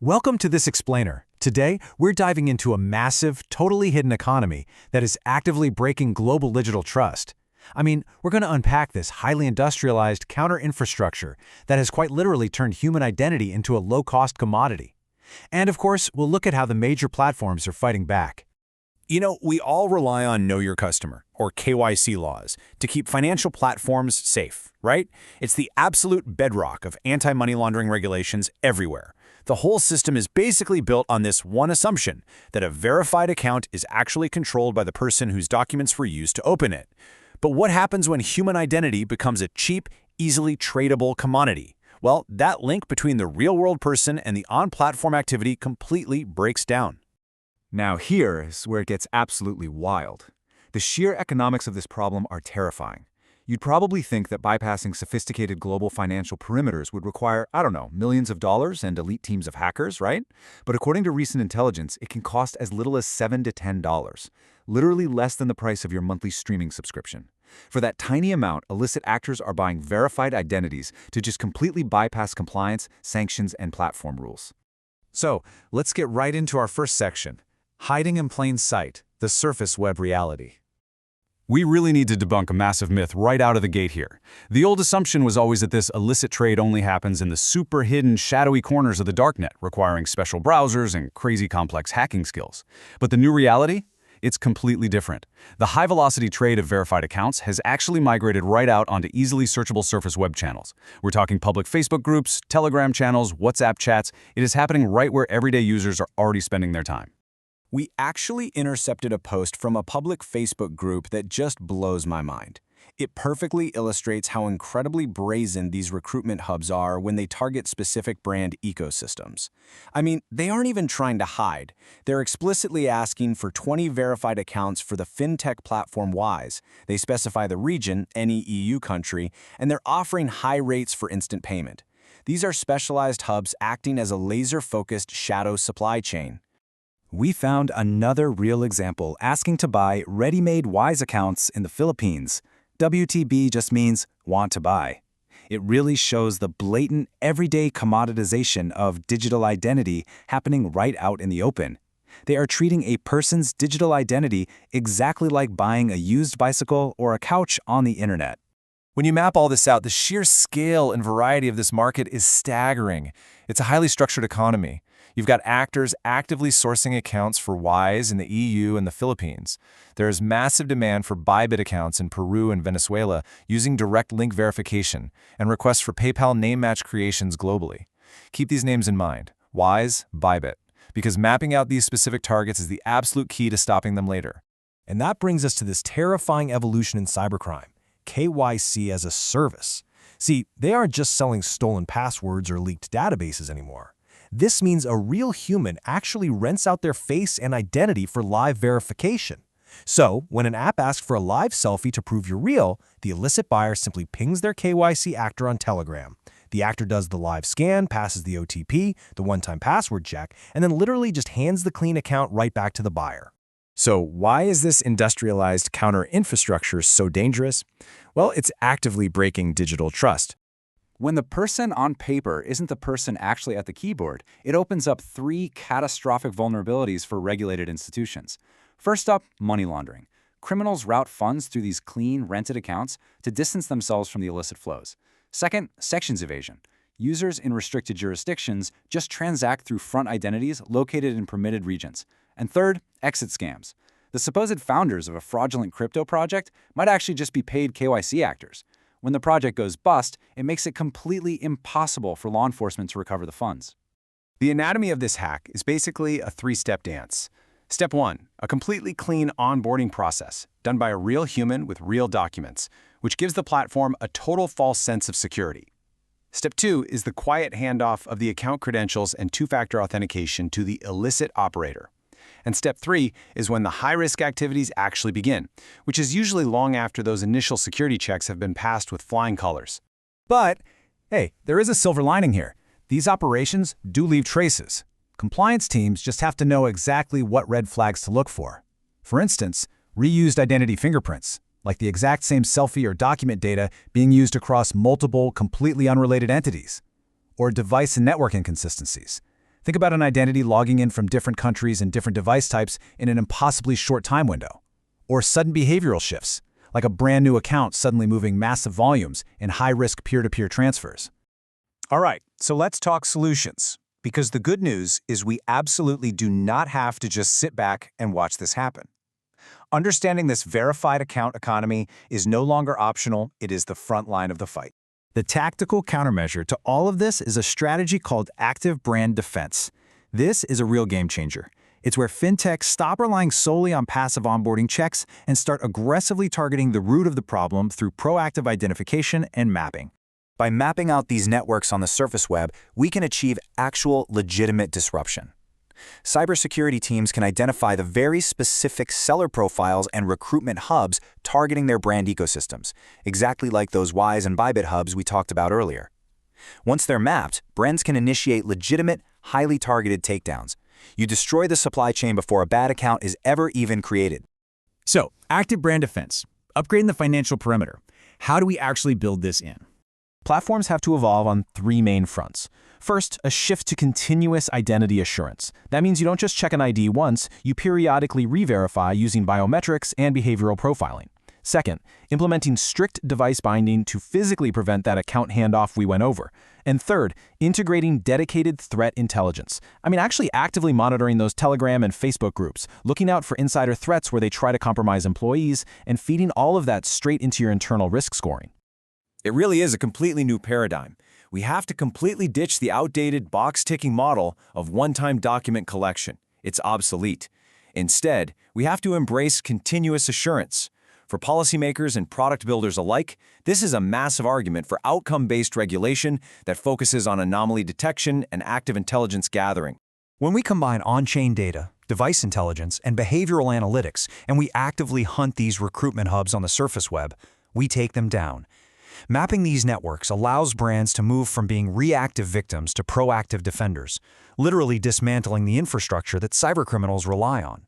Welcome to this explainer. Today, we're diving into a massive, totally hidden economy that is actively breaking global digital trust. We're going to unpack this highly industrialized counter-infrastructure that has quite literally turned human identity into a low-cost commodity. And of course, we'll look at how the major platforms are fighting back. We all rely on Know Your Customer, or KYC laws, to keep financial platforms safe, right? It's the absolute bedrock of anti-money laundering regulations everywhere. The whole system is basically built on this one assumption, that a verified account is actually controlled by the person whose documents were used to open it. But what happens when human identity becomes a cheap, easily tradable commodity? Well, that link between the real-world person and the on-platform activity completely breaks down. Now here is where it gets absolutely wild. The sheer economics of this problem are terrifying. You'd probably think that bypassing sophisticated global financial perimeters would require, millions of dollars and elite teams of hackers, right? But according to recent intelligence, it can cost as little as $7 to $10, literally less than the price of your monthly streaming subscription. For that tiny amount, illicit actors are buying verified identities to just completely bypass compliance, sanctions, and platform rules. So, let's get right into our first section. Hiding in plain sight, the surface web reality. We really need to debunk a massive myth right out of the gate here. The old assumption was always that this illicit trade only happens in the super hidden, shadowy corners of the darknet, requiring special browsers and crazy complex hacking skills. But the new reality? It's completely different. The high-velocity trade of verified accounts has actually migrated right out onto easily searchable surface web channels. We're talking public Facebook groups, Telegram channels, WhatsApp chats. It is happening right where everyday users are already spending their time. We actually intercepted a post from a public Facebook group that just blows my mind. It perfectly illustrates how incredibly brazen these recruitment hubs are when they target specific brand ecosystems. They aren't even trying to hide. They're explicitly asking for 20 verified accounts for the fintech platform Wise. They specify the region, any EU country, and they're offering high rates for instant payment. These are specialized hubs acting as a laser-focused shadow supply chain. We found another real example asking to buy ready-made Wise accounts in the Philippines. WTB just means want to buy. It really shows the blatant, everyday commoditization of digital identity happening right out in the open. They are treating a person's digital identity exactly like buying a used bicycle or a couch on the internet. When you map all this out, the sheer scale and variety of this market is staggering. It's a highly structured economy. You've got actors actively sourcing accounts for Wise in the EU and the Philippines. There is massive demand for Bybit accounts in Peru and Venezuela using direct link verification and requests for PayPal name match creations globally. Keep these names in mind: Wise, Bybit, because mapping out these specific targets is the absolute key to stopping them later. And that brings us to this terrifying evolution in cybercrime, KYC-as-a-service. See, they aren't just selling stolen passwords or leaked databases anymore. This means a real human actually rents out their face and identity for live verification. So, when an app asks for a live selfie to prove you're real, the illicit buyer simply pings their KYC actor on Telegram. The actor does the live scan, passes the OTP, the one-time password check, and then literally just hands the clean account right back to the buyer. So why is this industrialized counter-infrastructure so dangerous? Well, it's actively breaking digital trust. When the person on paper isn't the person actually at the keyboard, it opens up 3 catastrophic vulnerabilities for regulated institutions. First up, money laundering. Criminals route funds through these clean, rented accounts to distance themselves from the illicit flows. Second, sections evasion. Users in restricted jurisdictions just transact through front identities located in permitted regions. And third, exit scams. The supposed founders of a fraudulent crypto project might actually just be paid KYC actors. When the project goes bust, it makes it completely impossible for law enforcement to recover the funds. The anatomy of this hack is basically a 3-step dance. Step 1, a completely clean onboarding process done by a real human with real documents, which gives the platform a total false sense of security. Step 2 is the quiet handoff of the account credentials and 2-factor authentication to the illicit operator. And step 3 is when the high-risk activities actually begin, which is usually long after those initial security checks have been passed with flying colors. But, hey, there is a silver lining here. These operations do leave traces. Compliance teams just have to know exactly what red flags to look for. For instance, reused identity fingerprints, like the exact same selfie or document data being used across multiple, completely unrelated entities. Or device and network inconsistencies. Think about an identity logging in from different countries and different device types in an impossibly short time window. Or sudden behavioral shifts, like a brand new account suddenly moving massive volumes in high-risk peer-to-peer transfers. All right, so let's talk solutions. Because the good news is we absolutely do not have to just sit back and watch this happen. Understanding this verified account economy is no longer optional, it is the front line of the fight. The tactical countermeasure to all of this is a strategy called active brand defense. This is a real game changer. It's where fintechs stop relying solely on passive onboarding checks and start aggressively targeting the root of the problem through proactive identification and mapping. By mapping out these networks on the surface web, we can achieve actual legitimate disruption. Cybersecurity teams can identify the very specific seller profiles and recruitment hubs targeting their brand ecosystems, exactly like those Wise and Bybit hubs we talked about earlier. Once they're mapped, brands can initiate legitimate, highly targeted takedowns. You destroy the supply chain before a bad account is ever even created. So, active brand defense, upgrading the financial perimeter. How do we actually build this in? Platforms have to evolve on three main fronts. First, a shift to continuous identity assurance. That means you don't just check an ID once, you periodically re-verify using biometrics and behavioral profiling. Second, implementing strict device binding to physically prevent that account handoff we went over. And third, integrating dedicated threat intelligence. Actually actively monitoring those Telegram and Facebook groups, looking out for insider threats where they try to compromise employees, and feeding all of that straight into your internal risk scoring. It really is a completely new paradigm. We have to completely ditch the outdated box-ticking model of one-time document collection. It's obsolete. Instead, we have to embrace continuous assurance. For policymakers and product builders alike, this is a massive argument for outcome-based regulation that focuses on anomaly detection and active intelligence gathering. When we combine on-chain data, device intelligence, and behavioral analytics, and we actively hunt these recruitment hubs on the surface web, we take them down. Mapping these networks allows brands to move from being reactive victims to proactive defenders, literally dismantling the infrastructure that cybercriminals rely on.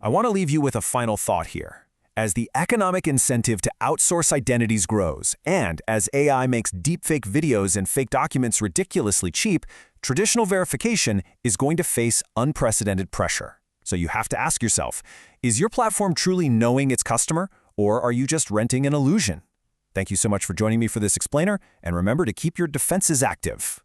I want to leave you with a final thought here. As the economic incentive to outsource identities grows, and as AI makes deepfake videos and fake documents ridiculously cheap, traditional verification is going to face unprecedented pressure. So you have to ask yourself, is your platform truly knowing its customer, or are you just renting an illusion? Thank you so much for joining me for this explainer, and remember to keep your defenses active.